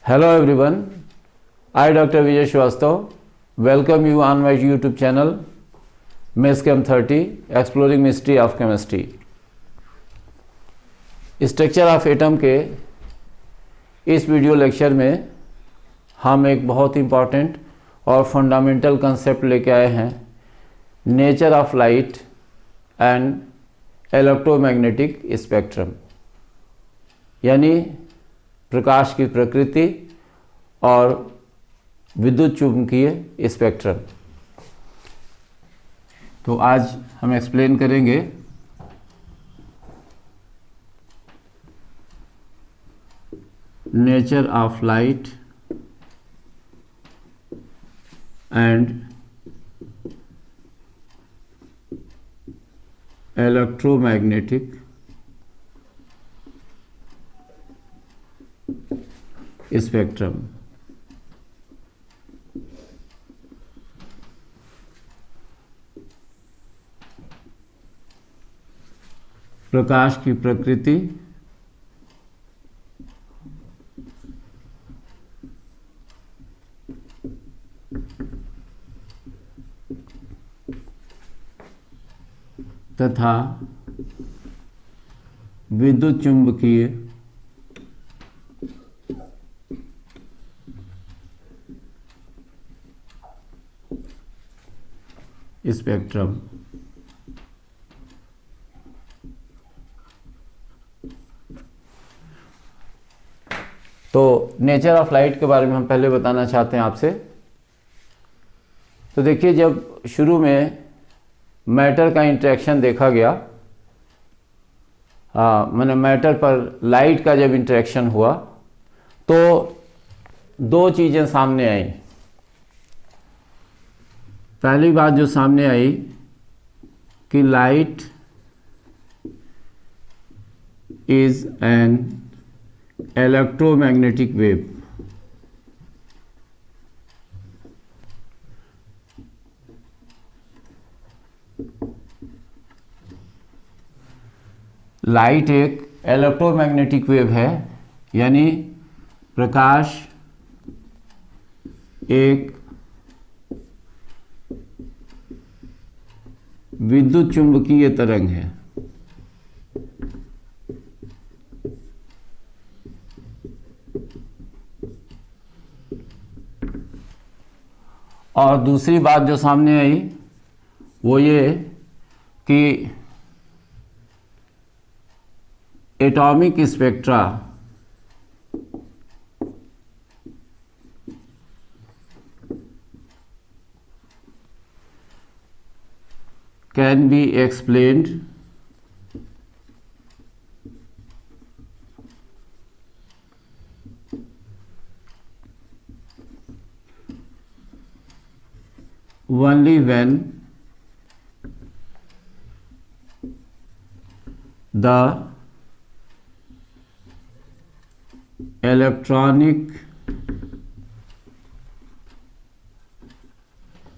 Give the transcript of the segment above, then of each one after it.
Hello everyone, I Dr. Vijay Srivastav welcome you on my YouTube channel MESChem 30 Exploring Mystery of Chemistry। Structure of atom के इस video lecture में हम एक बहुत important और fundamental concept लेके आए हैं, nature of light and electromagnetic spectrum, यानी प्रकाश की प्रकृति और विद्युत चुंबकीय स्पेक्ट्रम। तो आज हम एक्सप्लेन करेंगे nature of light and electromagnetic spectrum. प्रकाश की प्रकृति तथा विद्युत चुंबकीय स्पेक्ट्रम। तो नेचर ऑफ लाइट के बारे में हम पहले बताना चाहते हैं आपसे। तो देखिए, जब शुरू में मैटर का इंटरेक्शन देखा गया, मैंने मैटर पर लाइट का जब इंटरेक्शन हुआ तो दो चीज़ें सामने आई। पहली बात जो सामने आई कि light is an electromagnetic wave. Light एक इलेक्ट्रोमैग्नेटिक वेव है, यानी प्रकाश एक विद्युत चुंबकीय तरंग है। और दूसरी बात जो सामने आई वो ये कि atomic spectra can be explained only when the electronic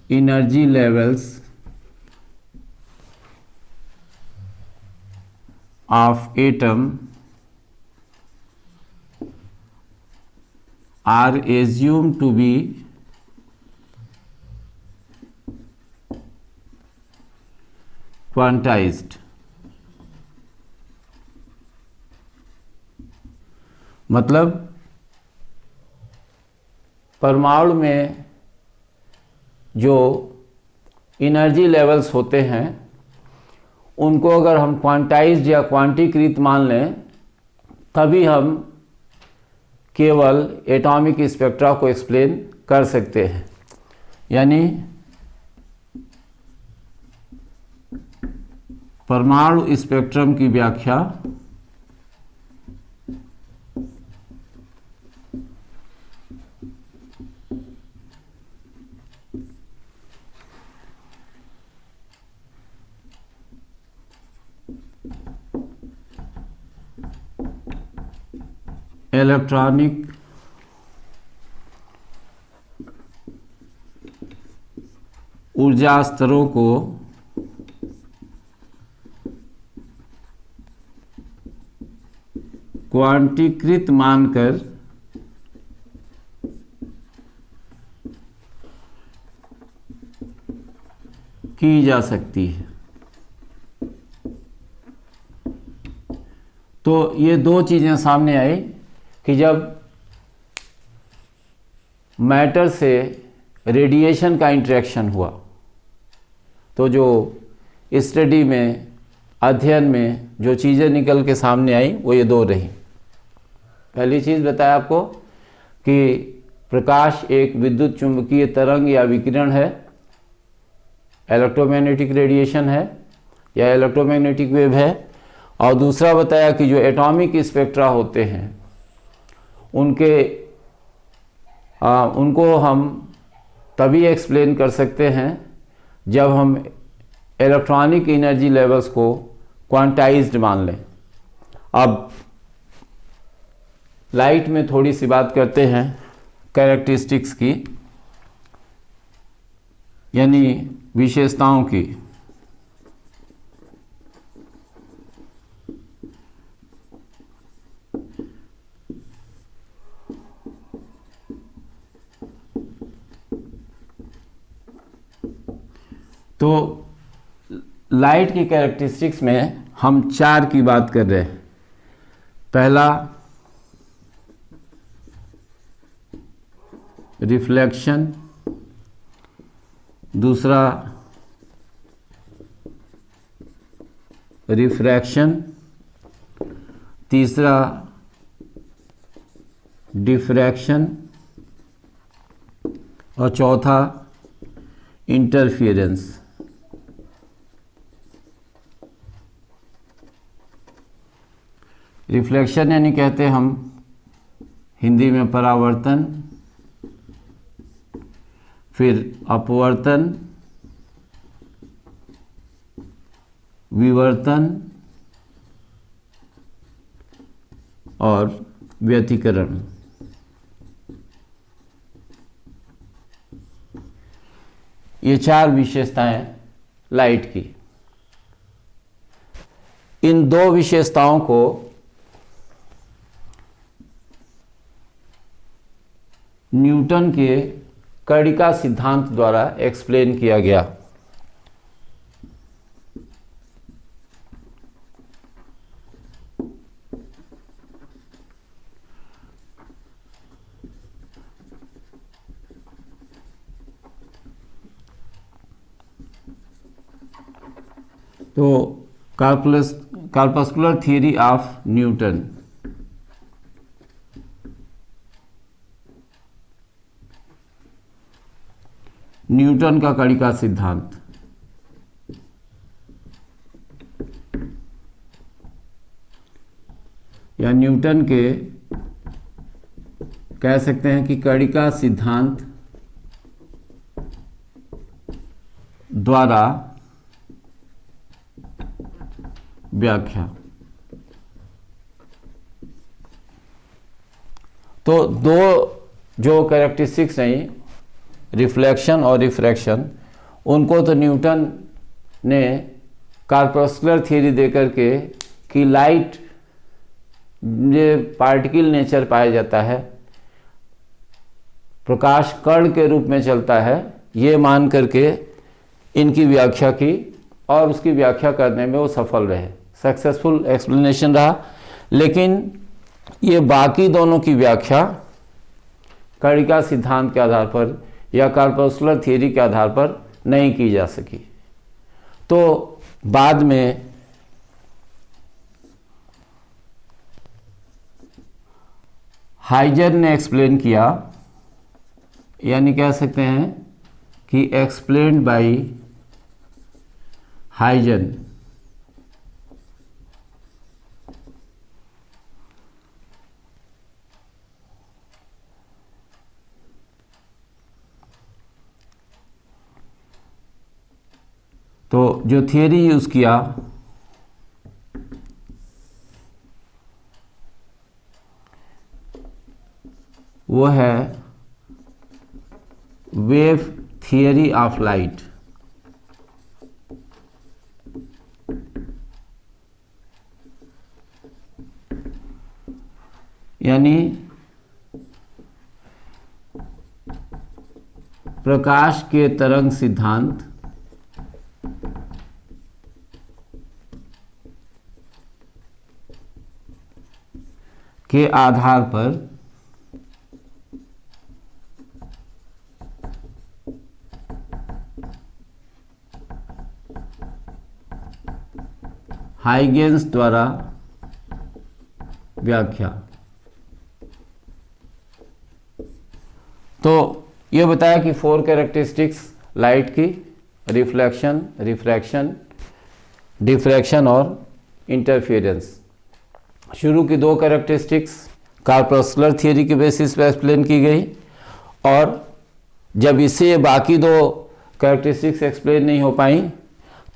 energy levels of atom are assumed to be quantized। मतलब परमाणु में जो एनर्जी लेवल्स होते हैं उनको अगर हम क्वांटाइज्ड या क्वांटीकृत मान लें, तभी हम केवल एटॉमिक स्पेक्ट्रा को एक्सप्लेन कर सकते हैं। यानी परमाणु स्पेक्ट्रम की व्याख्या इलेक्ट्रॉनिक ऊर्जा स्तरों को क्वांटीकृत मानकर की जा सकती है। तो ये दो चीज़ें सामने आई कि जब मैटर से रेडिएशन का इंटरेक्शन हुआ तो जो स्टडी में, अध्ययन में जो चीज़ें निकल के सामने आई वो ये दो रही। पहली चीज़ बताया आपको कि प्रकाश एक विद्युत चुंबकीय तरंग या विकिरण है, इलेक्ट्रोमैग्नेटिक रेडिएशन है या इलेक्ट्रोमैग्नेटिक वेव है। और दूसरा बताया कि जो एटॉमिक स्पेक्ट्रा होते हैं उनको हम तभी एक्सप्लेन कर सकते हैं जब हम इलेक्ट्रॉनिक एनर्जी लेवल्स को क्वांटाइज्ड मान लें। अब लाइट में थोड़ी सी बात करते हैं कैरेक्टरिस्टिक्स की, यानी विशेषताओं की। तो लाइट की कैरेक्टरिस्टिक्स में हम चार की बात कर रहे हैं। पहला रिफ्लेक्शन, दूसरा रिफ्रैक्शन, तीसरा डिफ्रैक्शन और चौथा इंटरफियरेंस। रिफ्लेक्शन यानी कहते हैं हम हिंदी में परावर्तन, फिर अपवर्तन, विवर्तन और व्यतिकरण। ये चार विशेषताएं लाइट की। इन दो विशेषताओं को न्यूटन के कणिका सिद्धांत द्वारा एक्सप्लेन किया गया। तो corpuscular theory of Newton. Newton का कणिका सिद्धांत। या न्यूटन के कह सकते हैं कि कणिका सिद्धांत द्वारा व्याख्या। तो दो जो कैरेक्टरिस्टिक्स हैं, रिफ्लेक्शन और रिफ्रैक्शन, उनको तो न्यूटन ने कार्पस्कुलर थियरी देकर के कि लाइट में पार्टिकल नेचर पाया जाता है, प्रकाश कण के रूप में चलता है, ये मान करके इनकी व्याख्या की और उसकी व्याख्या करने में वो सफल रहे, सक्सेसफुल एक्सप्लेनेशन रहा। लेकिन ये बाकी दोनों की व्याख्या कणिका सिद्धांत के आधार पर या कार्पस्कुलर थियरी के आधार पर नहीं की जा सकी। तो बाद में हाइजन ने एक्सप्लेन किया, यानी कह सकते हैं कि एक्सप्लेन्ड बाय हाइजन। तो जो थियरी यूज किया वो है वेव थियरी ऑफ लाइट। यानी प्रकाश के तरंग सिद्धांत के आधार पर हाइगेंस द्वारा व्याख्या। तो ये बताया कि 4 कैरेक्टरिस्टिक्स लाइट की, रिफ्लेक्शन, रिफ्रैक्शन, डिफ्रैक्शन और इंटरफेरेंस। शुरू की 2 कैरेक्टरिस्टिक्स कार्पस्कुलर थियरी के बेसिस पर एक्सप्लेन की गई, और जब इससे बाकी 2 कैरेक्टरिस्टिक्स एक्सप्लेन नहीं हो पाई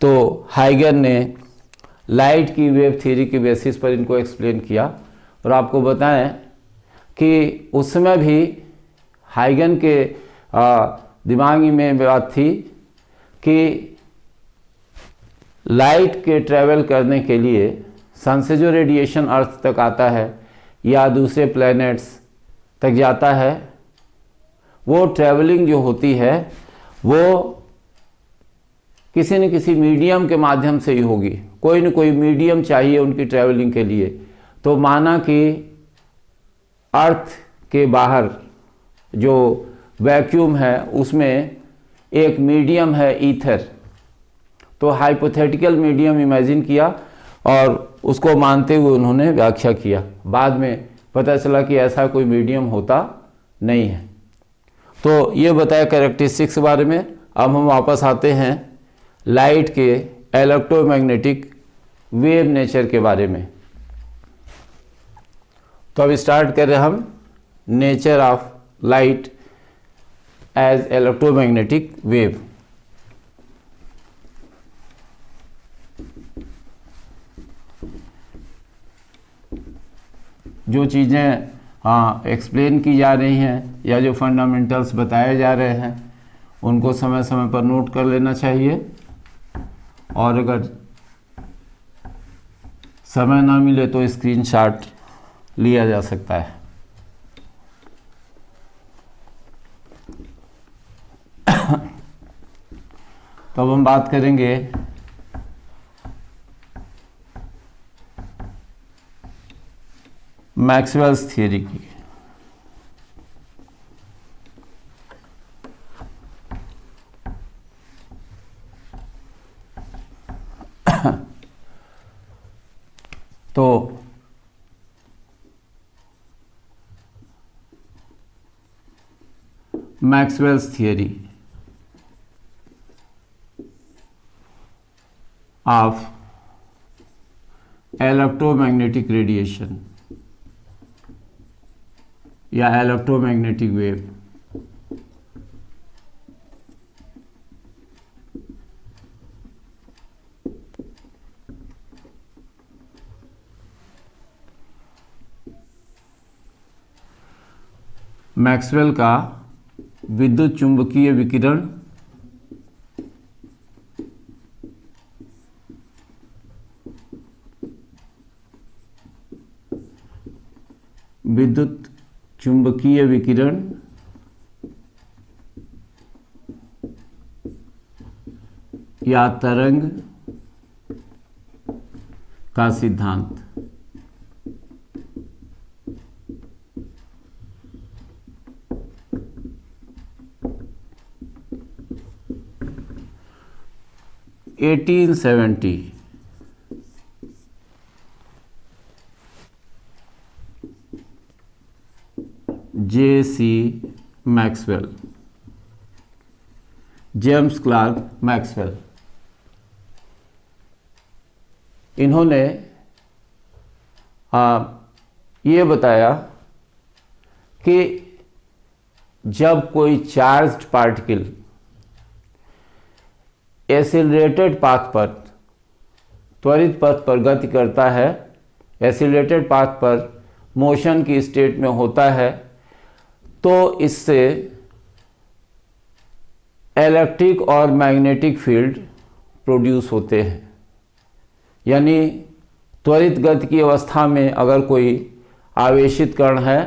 तो हाइगन ने लाइट की वेव थ्योरी के बेसिस पर इनको एक्सप्लेन किया। और आपको बताएं कि उस समय भी हाइगन के दिमाग में बात थी कि लाइट के ट्रैवल करने के लिए सन से जो रेडिएशन अर्थ तक आता है या दूसरे प्लैनेट्स तक जाता है, वो ट्रैवलिंग जो होती है वो किसी न किसी मीडियम के माध्यम से ही होगी। कोई न कोई मीडियम चाहिए उनकी ट्रैवलिंग के लिए। तो माना कि अर्थ के बाहर जो वैक्यूम है उसमें एक मीडियम है ईथर। तो हाइपोथेटिकल मीडियम इमेजिन किया और उसको मानते हुए उन्होंने व्याख्या किया। बाद में पता चला कि ऐसा कोई मीडियम होता नहीं है। तो ये बताया कैरेक्टरिस्टिक्स के बारे में। अब हम वापस आते हैं लाइट के इलेक्ट्रोमैग्नेटिक वेव नेचर के बारे में। तो अब स्टार्ट कर रहे हैं हम nature of light as electromagnetic wave. जो चीज़ें एक्सप्लेन की जा रही हैं या जो फंडामेंटल्स बताए जा रहे हैं उनको समय समय पर नोट कर लेना चाहिए, और अगर समय ना मिले तो स्क्रीनशॉट लिया जा सकता है। तो अब हम बात करेंगे मैक्सवेल्स थियरी की। तो Maxwell's theory of electromagnetic radiation या इलेक्ट्रोमैग्नेटिक वेव। मैक्सवेल का विद्युत चुंबकीय विकिरण विद्युत चुंबकीय विकिरण या तरंग का सिद्धांत। J.C. Maxwell, James Clark Maxwell, इन्होंने ये बताया कि जब कोई चार्ज्ड पार्टिकल एक्सीलरेटेड पाथ पर, त्वरित पथ पर गति करता है, एक्सीलरेटेड पाथ पर मोशन की स्टेट में होता है, तो इससे इलेक्ट्रिक और मैग्नेटिक फील्ड प्रोड्यूस होते हैं। यानी त्वरित गति की अवस्था में अगर कोई आवेशित कण है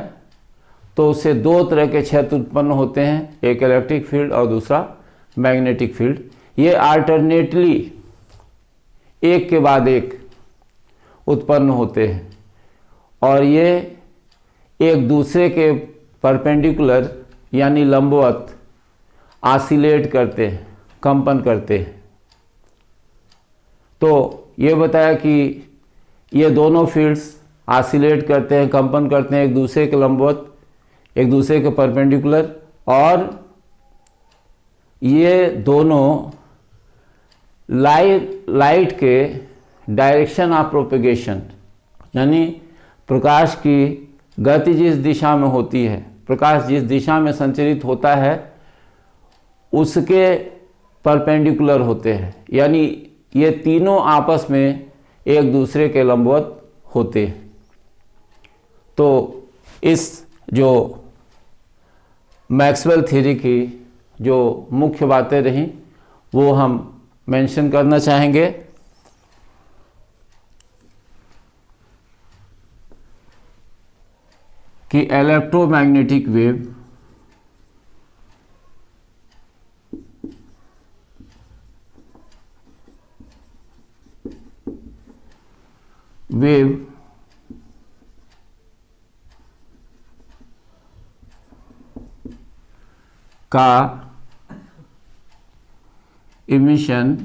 तो उससे 2 तरह के क्षेत्र उत्पन्न होते हैं, एक इलेक्ट्रिक फील्ड और दूसरा मैग्नेटिक फील्ड। ये अल्टरनेटली एक के बाद एक उत्पन्न होते हैं, और ये एक दूसरे के परपेंडिकुलर यानी लंबवत ऑसिलेट करते हैं, कंपन करते हैं। तो ये बताया कि ये दोनों फील्ड्स ऑसिलेट करते हैं, कंपन करते हैं एक दूसरे के लंबवत, एक दूसरे के परपेंडिकुलर, और ये दोनों लाइट के डायरेक्शन ऑफ प्रोपेगेशन यानी प्रकाश की गति जिस दिशा में होती है, प्रकाश जिस दिशा में संचरित होता है उसके परपेंडिकुलर होते हैं, यानी ये तीनों आपस में एक दूसरे के लंबवत होते हैं। तो इस जो मैक्सवेल थ्योरी की जो मुख्य बातें रहीं वो हम मेंशन करना चाहेंगे। कि इलेक्ट्रोमैग्नेटिक वेव का इमिशन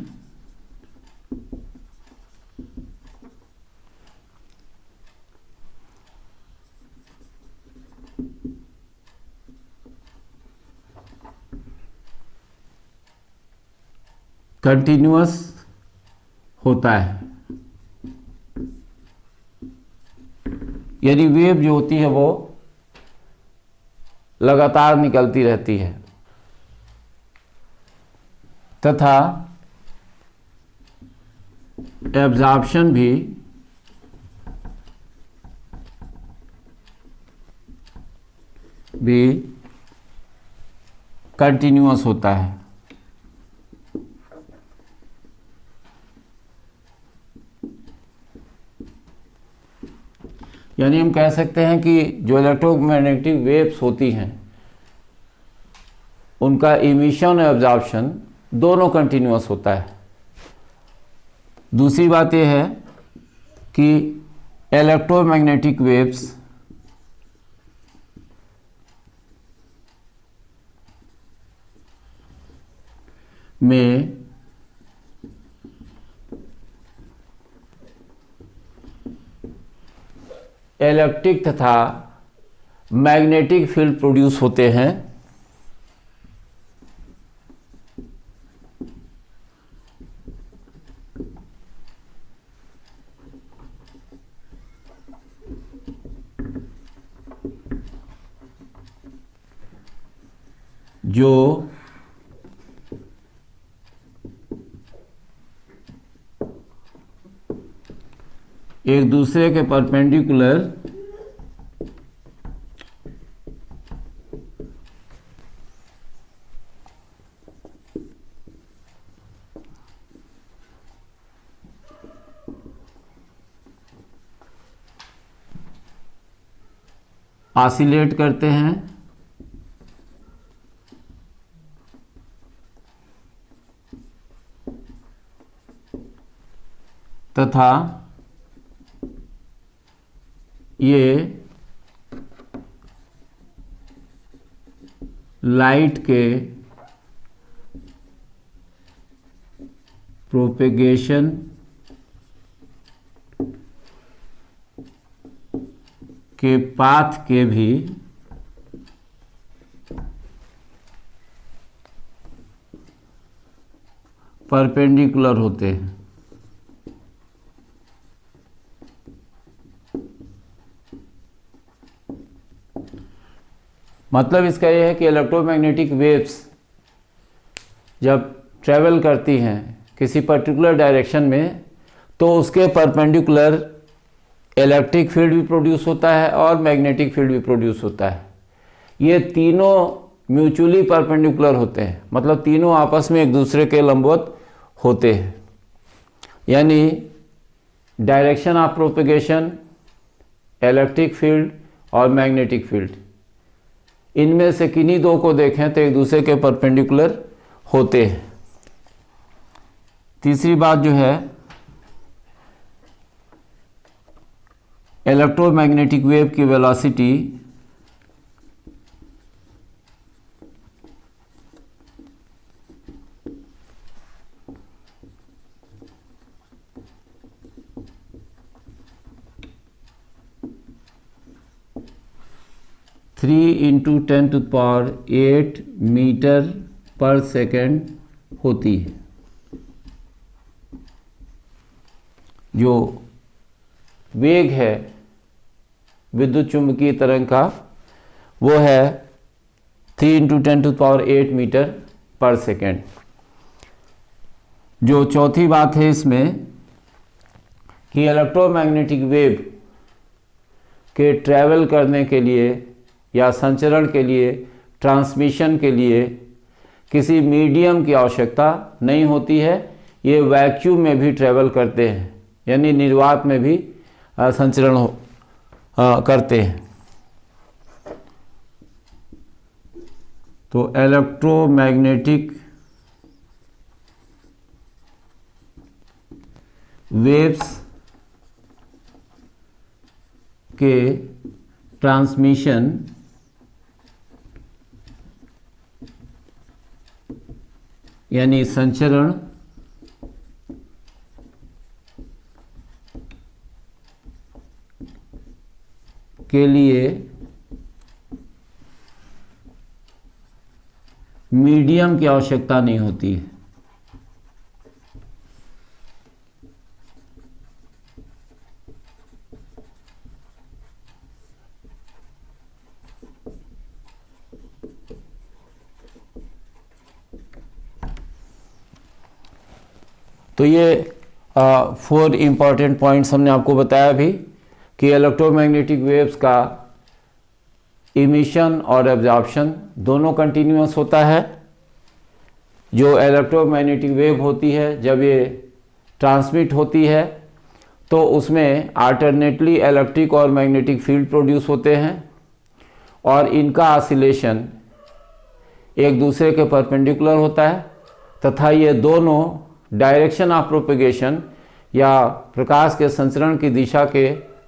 कंटिन्यूअस होता है, यानी वेव जो होती है वो लगातार निकलती रहती है, तथा एब्जॉर्प्शन भी कंटिन्यूअस होता है। यानी हम कह सकते हैं कि जो इलेक्ट्रोमैग्नेटिक वेव्स होती हैं उनका इमिशन और एब्जॉर्प्शन दोनों कंटिन्यूअस होता है। दूसरी बात यह है कि इलेक्ट्रोमैग्नेटिक वेव्स में इलेक्ट्रिक तथा मैग्नेटिक फील्ड प्रोड्यूस होते हैं, जो एक दूसरे के परपेंडिकुलर ऑसिलेट करते हैं तथा ये लाइट के प्रोपेगेशन के पाथ के भी परपेंडिकुलर होते हैं। मतलब इसका यह है कि इलेक्ट्रोमैग्नेटिक वेव्स जब ट्रैवल करती हैं किसी पर्टिकुलर डायरेक्शन में तो उसके परपेंडिकुलर इलेक्ट्रिक फील्ड भी प्रोड्यूस होता है और मैग्नेटिक फील्ड भी प्रोड्यूस होता है। ये तीनों म्यूचुअली परपेंडिकुलर होते हैं, मतलब तीनों आपस में एक दूसरे के लंबवत होते हैं। यानी direction of propagation, electric field और मैग्नेटिक फील्ड, इनमें से किन्हीं दो को देखें तो एक दूसरे के परपेंडिकुलर होते हैं। तीसरी बात जो है, इलेक्ट्रोमैग्नेटिक वेव की वेलोसिटी 3 × 10⁸ मीटर पर सेकेंड होती है। जो वेग है विद्युत चुंबकीय तरंग का वो है 3 × 10⁸ मीटर पर सेकेंड। जो चौथी बात है इसमें कि इलेक्ट्रोमैग्नेटिक वेव के ट्रैवल करने के लिए या संचरण के लिए, ट्रांसमिशन के लिए किसी मीडियम की आवश्यकता नहीं होती है। ये वैक्यूम में भी ट्रैवल करते हैं, यानी निर्वात में भी संचरण करते हैं। तो इलेक्ट्रोमैग्नेटिक वेव्स के ट्रांसमिशन यानी संचरण के लिए मीडियम की आवश्यकता नहीं होती है। तो ये 4 इम्पॉर्टेंट पॉइंट्स हमने आपको बताया अभी कि इलेक्ट्रोमैग्नेटिक वेव्स का इमिशन और एब्जॉर्प्शन दोनों कंटिन्यूअस होता है। जो इलेक्ट्रोमैग्नेटिक वेव होती है जब ये ट्रांसमिट होती है तो उसमें अल्टरनेटली इलेक्ट्रिक और मैग्नेटिक फील्ड प्रोड्यूस होते हैं और इनका ऑसिलेशन एक दूसरे के परपेंडिकुलर होता है तथा ये दोनों डायरेक्शन ऑफ प्रोपेगेशन या प्रकाश के संचरण की दिशा के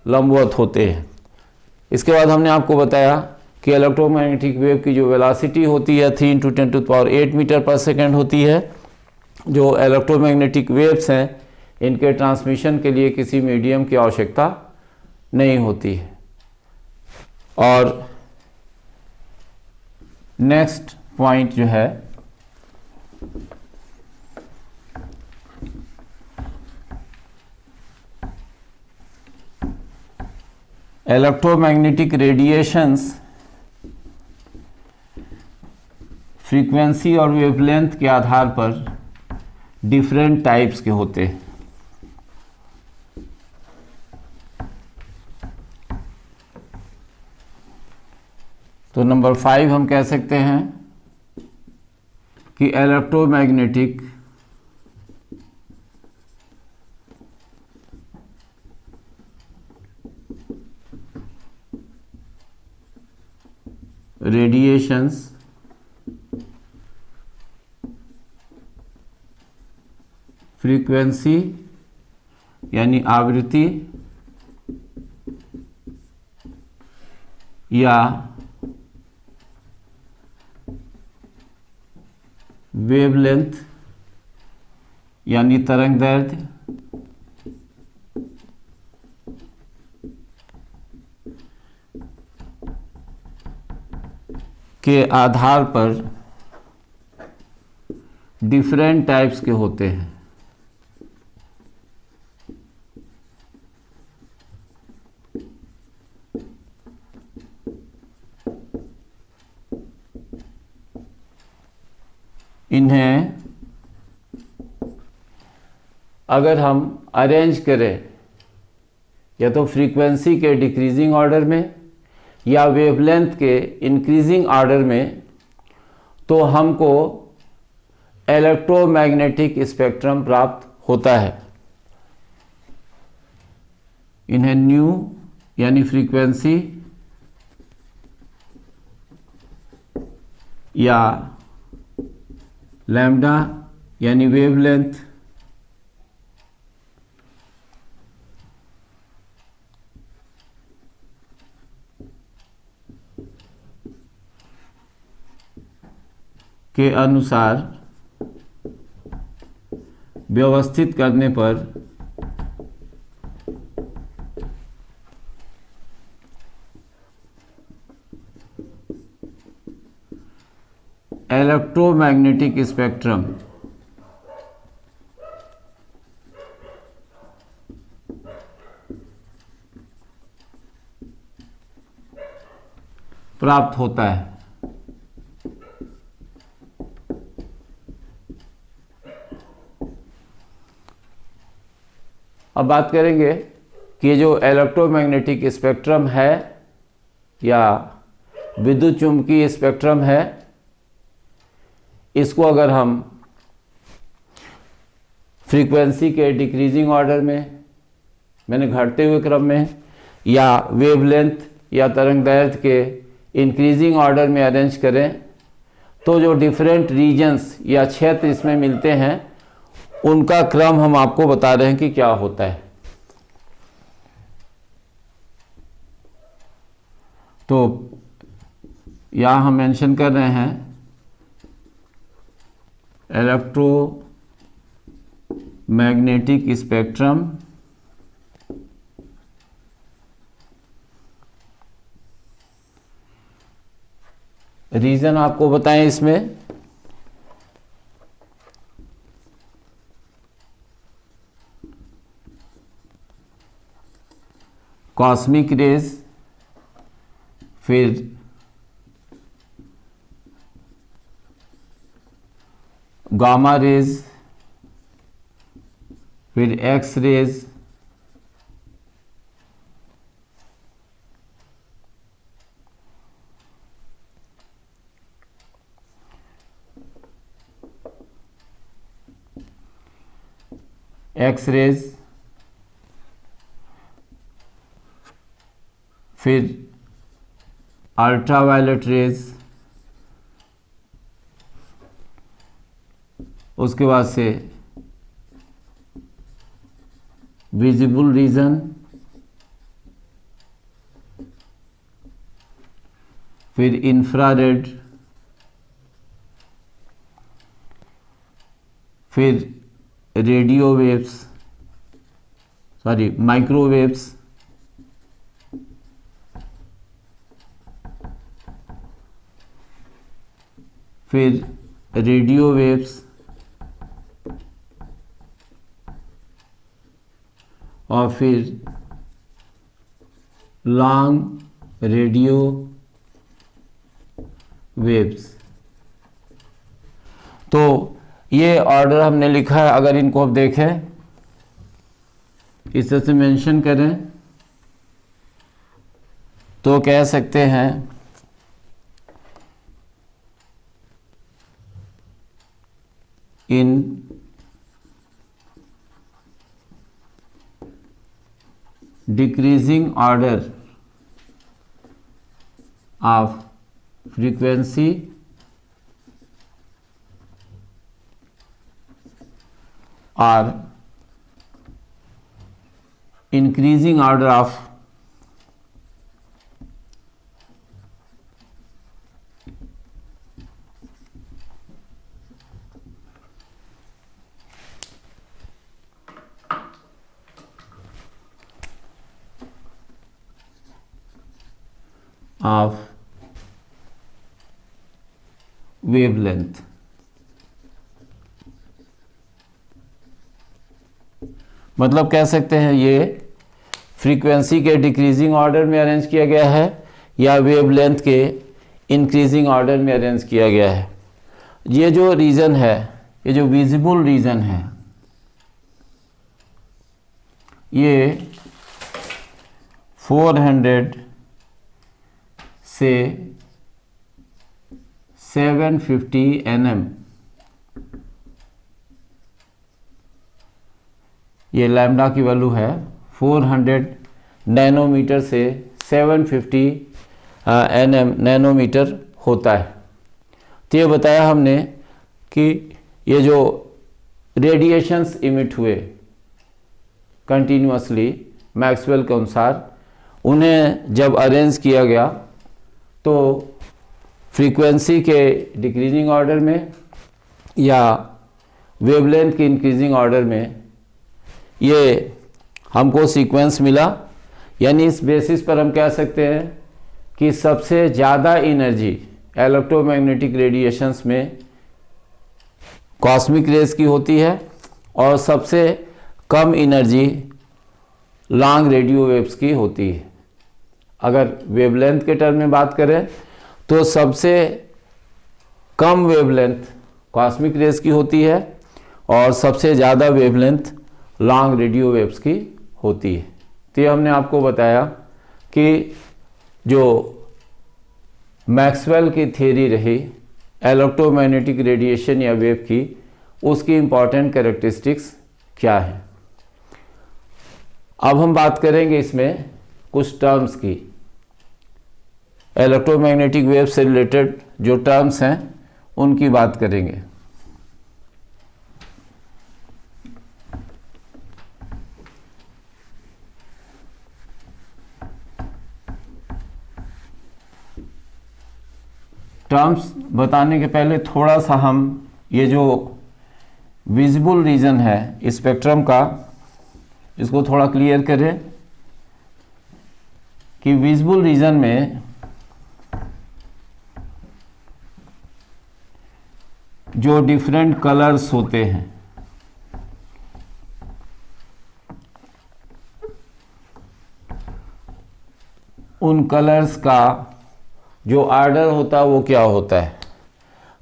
लंबवत होते हैं। इसके बाद हमने आपको बताया कि इलेक्ट्रोमैग्नेटिक वेव की जो वेलोसिटी होती है 3 × 10⁸ मीटर पर सेकेंड होती है। जो इलेक्ट्रोमैग्नेटिक वेव्स हैं इनके ट्रांसमिशन के लिए किसी मीडियम की आवश्यकता नहीं होती है। और नेक्स्ट पॉइंट जो है इलेक्ट्रोमैग्नेटिक रेडिएशंस फ्रीक्वेंसी और वेवलेंथ के आधार पर डिफरेंट टाइप्स के होते हैं। तो नंबर 5 हम कह सकते हैं कि इलेक्ट्रोमैग्नेटिक रेडिएशंस फ्रीक्वेंसी यानी आवृत्ति या वेवलेंथ यानी तरंग दैर्ध्य के आधार पर डिफरेंट टाइप्स के होते हैं। इन्हें अगर हम अरेंज करें या तो फ्रीक्वेंसी के डिक्रीजिंग ऑर्डर में या वेवलेंथ के इंक्रीजिंग ऑर्डर में तो हमको इलेक्ट्रोमैग्नेटिक स्पेक्ट्रम प्राप्त होता है। इन्हें न्यू यानी फ्रीक्वेंसी या लैम्डा यानी वेवलेंथ के अनुसार व्यवस्थित करने पर इलेक्ट्रोमैग्नेटिक स्पेक्ट्रम प्राप्त होता है। अब बात करेंगे कि जो इलेक्ट्रोमैग्नेटिक स्पेक्ट्रम है या विद्युत चुम्बकीय स्पेक्ट्रम है, इसको अगर हम फ्रीक्वेंसी के डिक्रीजिंग ऑर्डर में, मैंने घटते हुए क्रम में, या वेवलेंथ या तरंग दैर्ध्य के इंक्रीजिंग ऑर्डर में अरेंज करें, तो जो डिफरेंट रीजन्स या क्षेत्र इसमें मिलते हैं उनका क्रम हम आपको बता रहे हैं कि क्या होता है। तो यहाँ हम मेंशन कर रहे हैं इलेक्ट्रोमैग्नेटिक स्पेक्ट्रम रीजन आपको बताएं इसमें। कॉस्मिक रेज, फिर गामा रेज, फिर एक्स रेज, एक्स रेज, फिर अल्ट्रावायलेट रेज, उसके बाद से विजिबल रीजन, फिर इंफ्रारेड, फिर रेडियो वेव्स, माइक्रोवेव्स, फिर रेडियो वेव्स, और फिर लॉन्ग रेडियो वेव्स। तो ये ऑर्डर हमने लिखा है। अगर इनको आप देखें, इस तरह से मेंशन करें तो कह सकते हैं इन decreasing order of frequency or increasing order of wavelength। मतलब कह सकते हैं ये फ्रीक्वेंसी के डिक्रीजिंग ऑर्डर में अरेंज किया गया है या वेवलेंथ के इंक्रीजिंग ऑर्डर में अरेंज किया गया है। ये जो रीजन है, ये जो विजिबल रीजन है, ये 400 से 750 nm, ये लैम्डा की वैल्यू है। 400 नैनोमीटर से 750 नैनोमीटर होता है। तो ये बताया हमने कि ये जो रेडिएशंस इमिट हुए कंटिन्यूअसली मैक्सवेल के अनुसार, उन्हें जब अरेंज किया गया तो फ्रीक्वेंसी के डिक्रीजिंग ऑर्डर में या वेवलेंथ के इंक्रीजिंग ऑर्डर में ये हमको सीक्वेंस मिला। यानी इस बेसिस पर हम कह सकते हैं कि सबसे ज़्यादा एनर्जी इलेक्ट्रोमैग्नेटिक रेडिएशंस में कॉस्मिक रेज की होती है और सबसे कम एनर्जी लॉन्ग रेडियो वेव्स की होती है। अगर वेवलेंथ के टर्म में बात करें तो सबसे कम वेवलेंथ कॉस्मिक रेज की होती है और सबसे ज़्यादा वेवलेंथ लॉन्ग रेडियो वेव्स की होती है। तो ये हमने आपको बताया कि जो मैक्सवेल की थ्योरी रही इलेक्ट्रोमैग्नेटिक रेडिएशन या वेव की, उसकी इम्पॉर्टेंट कैरेक्टरिस्टिक्स क्या है। अब हम बात करेंगे इसमें कुछ टर्म्स की, इलेक्ट्रोमैग्नेटिक वेव से रिलेटेड जो टर्म्स हैं उनकी बात करेंगे। टर्म्स बताने के पहले थोड़ा सा हम ये जो विजिबल रीजन है स्पेक्ट्रम का, इसको थोड़ा क्लियर करें कि विजिबल रीजन में जो डिफरेंट कलर्स होते हैं उन कलर्स का जो आर्डर होता है वो क्या होता है।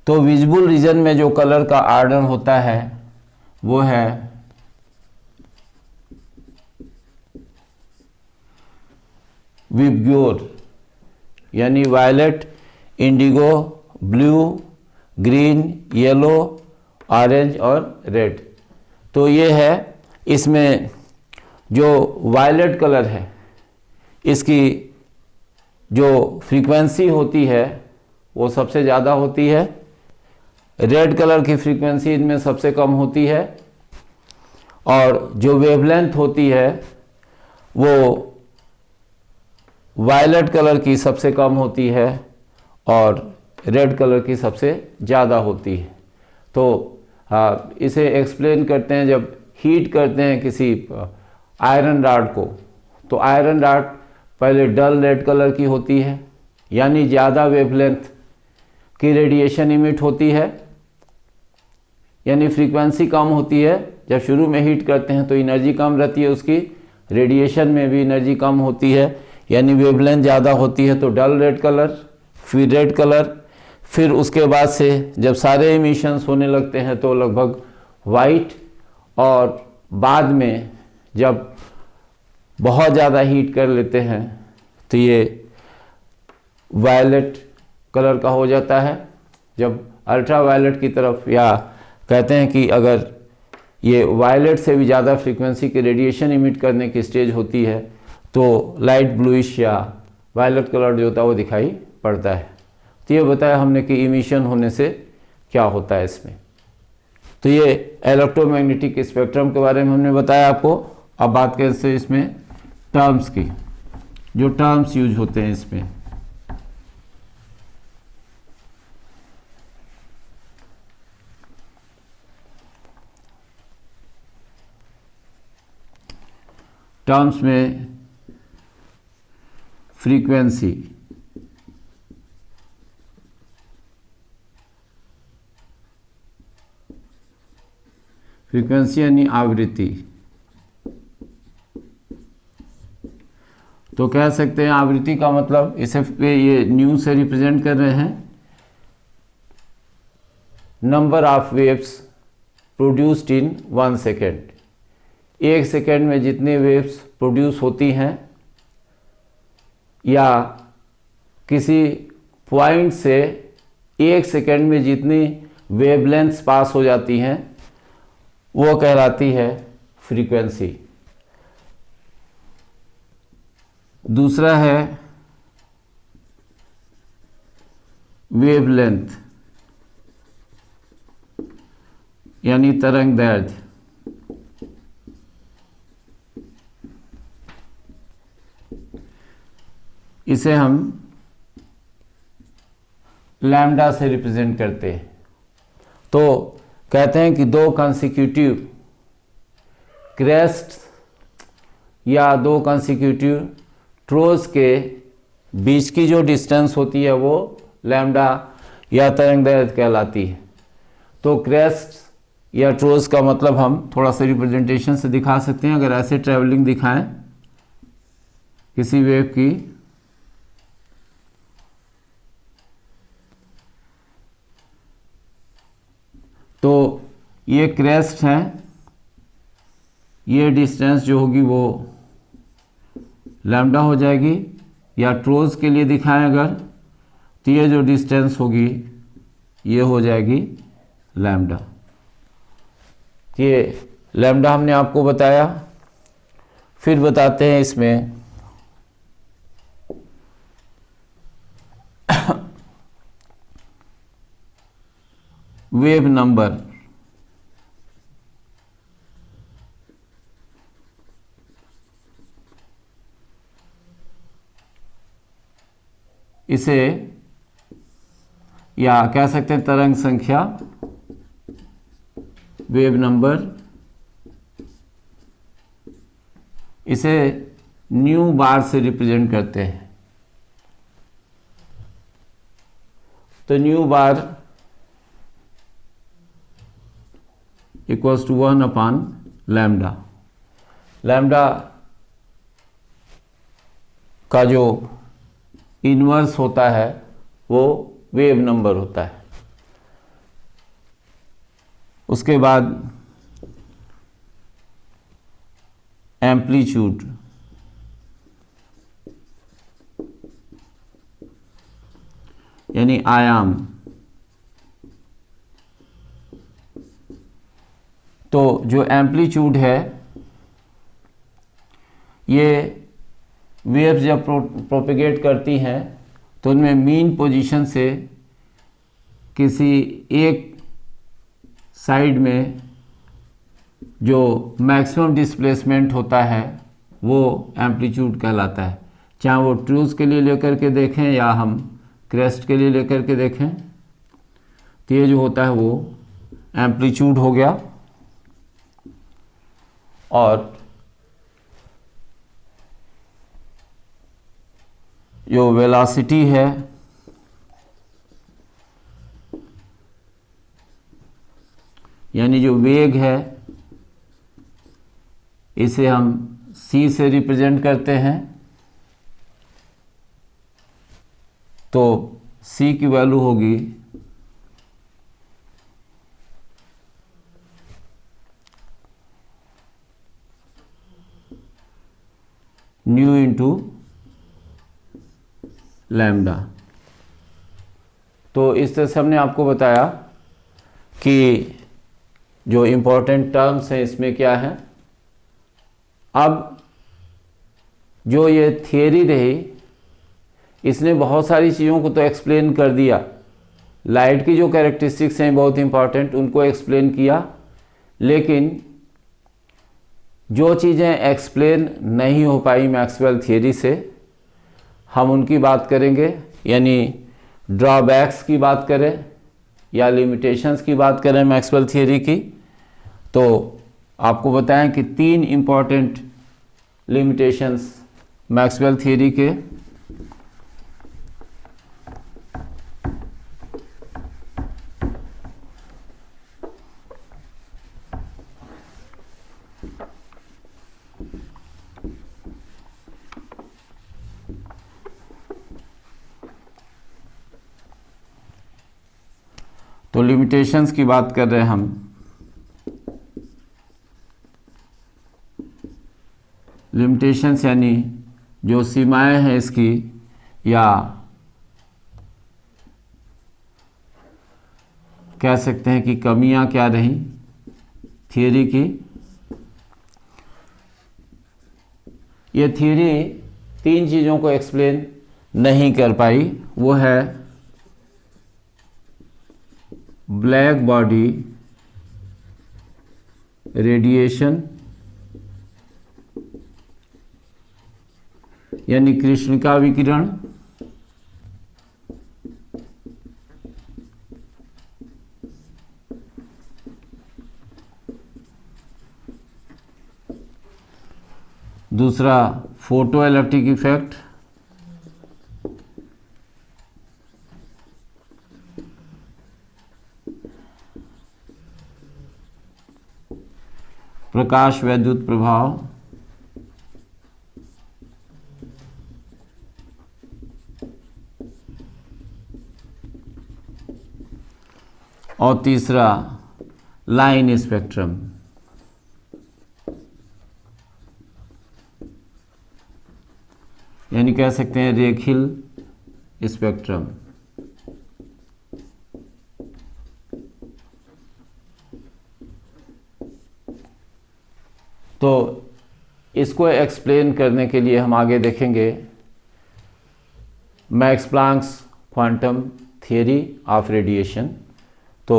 तो विजिबल रीजन में जो कलर का आर्डर होता है वो है विबग्योर, यानी violet, indigo, blue, green, yellow, orange और रेड। तो ये है, इसमें जो वायलेट कलर है इसकी जो फ्रीक्वेंसी होती है वो सबसे ज़्यादा होती है, रेड कलर की फ्रीक्वेंसी इनमें सबसे कम होती है और जो वेवलेंथ होती है वो वायलेट कलर की सबसे कम होती है और रेड कलर की सबसे ज़्यादा होती है। तो इसे एक्सप्लेन करते हैं, जब हीट करते हैं किसी आयरन रॉड को, तो आयरन रॉड पहले डल रेड कलर की होती है, यानी ज़्यादा वेवलेंथ की रेडिएशन इमिट होती है, यानी फ्रीक्वेंसी कम होती है। जब शुरू में हीट करते हैं तो एनर्जी कम रहती है उसकी, रेडिएशन में भी एनर्जी कम होती है, यानी वेवलेंथ ज़्यादा होती है। तो डल रेड कलर, फिर रेड कलर, फिर उसके बाद से जब सारे इमिशंस होने लगते हैं तो लगभग वाइट, और बाद में जब बहुत ज़्यादा हीट कर लेते हैं तो ये वायलेट कलर का हो जाता है। जब अल्ट्रा वायलेट की तरफ, या कहते हैं कि अगर ये वायलेट से भी ज़्यादा फ्रीक्वेंसी के रेडिएशन इमिट करने की स्टेज होती है तो लाइट ब्लूइश या वायलेट कलर जो होता है वो दिखाई पड़ता है। तो ये बताया हमने कि इमिशन होने से क्या होता है इसमें। तो ये इलेक्ट्रोमैग्नेटिक स्पेक्ट्रम के बारे में हमने बताया आपको। अब बात करें इसमें टर्म्स की, जो टर्म्स यूज होते हैं इसमें। टर्म्स में फ्रीक्वेंसी, फ्रीक्वेंसी यानी आवृत्ति, तो कह सकते हैं आवृत्ति का मतलब इसे ये न्यू से रिप्रेजेंट कर रहे हैं, number of waves produced in 1 second. 1 second में जितनी वेव्स प्रोड्यूस होती हैं या किसी पॉइंट से 1 सेकेंड में जितनी वेवलेंथ्स पास हो जाती हैं वो कहलाती है फ्रीक्वेंसी। दूसरा है वेवलेंथ, यानी तरंग दैर्ध्य। इसे हम लैम्डा से रिप्रेजेंट करते हैं। तो कहते हैं कि 2 कंसेक्यूटिव क्रेस्ट या 2 कंसेक्यूटिव ट्रोज के बीच की जो डिस्टेंस होती है वो लैम्डा या तरंगदैर्घ्य कहलाती है। तो क्रेस्ट या ट्रोज का मतलब हम थोड़ा सा रिप्रेजेंटेशन से दिखा सकते हैं। अगर ऐसे ट्रैवलिंग दिखाएं किसी वेव की, तो ये क्रेस्ट है, ये डिस्टेंस जो होगी वो लैम्डा हो जाएगी। या ट्रोज के लिए दिखाएं अगर, तो ये जो डिस्टेंस होगी ये हो जाएगी लैम्डा। ये लैम्डा हमने आपको बताया। फिर बताते हैं इसमें वेव नंबर। इसे या कह सकते हैं तरंग संख्या, वेव नंबर। इसे न्यू बार से रिप्रेजेंट करते हैं। तो न्यू बार इक्वल्स टू 1/लैम्डा। लैम्डा का जो इनवर्स होता है वो वेव नंबर होता है। उसके बाद एम्पलीट्यूड, यानी आयाम। तो जो एम्पलीट्यूड है, ये वेव्स जब प्रोपेगेट करती हैं तो उनमें मीन पोजीशन से किसी एक साइड में जो मैक्सिमम डिस्प्लेसमेंट होता है वो एम्पलीट्यूड कहलाता है। चाहे वो ट्रूज के लिए लेकर के देखें या हम क्रेस्ट के लिए लेकर के देखें, तो ये जो होता है वो एम्पलीट्यूड हो गया। और जो वेलोसिटी है, यानी जो वेग है, इसे हम c से रिप्रेजेंट करते हैं। तो c की वैल्यू होगी न्यू इंटू लैम्डा। तो इस तरह से हमने आपको बताया कि जो इम्पोर्टेंट टर्म्स हैं इसमें क्या है। अब जो ये थियरी रही, इसने बहुत सारी चीज़ों को तो एक्सप्लेन कर दिया। लाइट की जो कैरेक्टरिस्टिक्स हैं बहुत इंपॉर्टेंट, उनको एक्सप्लेन किया। लेकिन जो चीज़ें एक्सप्लेन नहीं हो पाई मैक्सवेल थियरी से, हम उनकी बात करेंगे। यानी ड्रॉबैक्स की बात करें या लिमिटेशंस की बात करें मैक्सवेल थियरी की, तो आपको बताएं कि 3 इम्पॉर्टेंट लिमिटेशंस मैक्सवेल थियरी के। तो लिमिटेशंस की बात कर रहे हैं हम। लिमिटेशंस यानी जो सीमाएं हैं इसकी, या कह सकते हैं कि कमियां क्या रहीं थियरी की। ये थियरी 3 चीज़ों को एक्सप्लेन नहीं कर पाई। वो है ब्लैक बॉडी रेडिएशन, यानी कृष्णिका विकिरण। दूसरा फोटो इलेक्ट्रिक इफेक्ट। प्रकाश वैद्युत प्रभाव और तीसरा लाइन स्पेक्ट्रम। यानी कह सकते हैं रेखीय स्पेक्ट्रम। तो इसको एक्सप्लेन करने के लिए हम आगे देखेंगे Max Planck's quantum theory of radiation. तो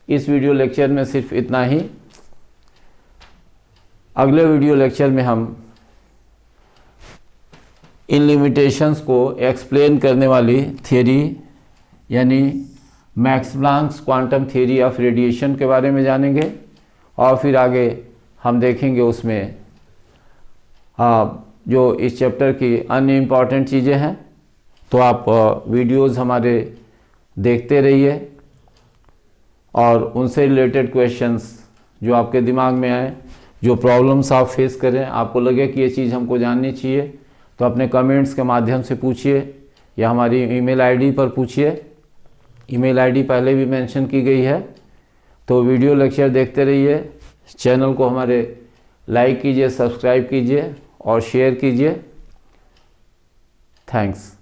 इस वीडियो लेक्चर में सिर्फ इतना ही। अगले वीडियो लेक्चर में हम इन लिमिटेशंस को एक्सप्लेन करने वाली थियरी यानी Max Planck's quantum theory of radiation के बारे में जानेंगे और फिर आगे हम देखेंगे उसमें जो इस चैप्टर की अन्य इम्पॉर्टेंट चीज़ें हैं। तो आप वीडियोस हमारे देखते रहिए और उनसे रिलेटेड क्वेश्चंस जो आपके दिमाग में आए, जो प्रॉब्लम्स आप फेस करें, आपको लगे कि ये चीज़ हमको जाननी चाहिए, तो अपने कमेंट्स के माध्यम से पूछिए या हमारी ईमेल आईडी पर पूछिए। ईमेल आईडी पहले भी मेंशन की गई है। तो वीडियो लेक्चर देखते रहिए, चैनल को हमारे लाइक कीजिए, सब्सक्राइब कीजिए और शेयर कीजिए। थैंक्स।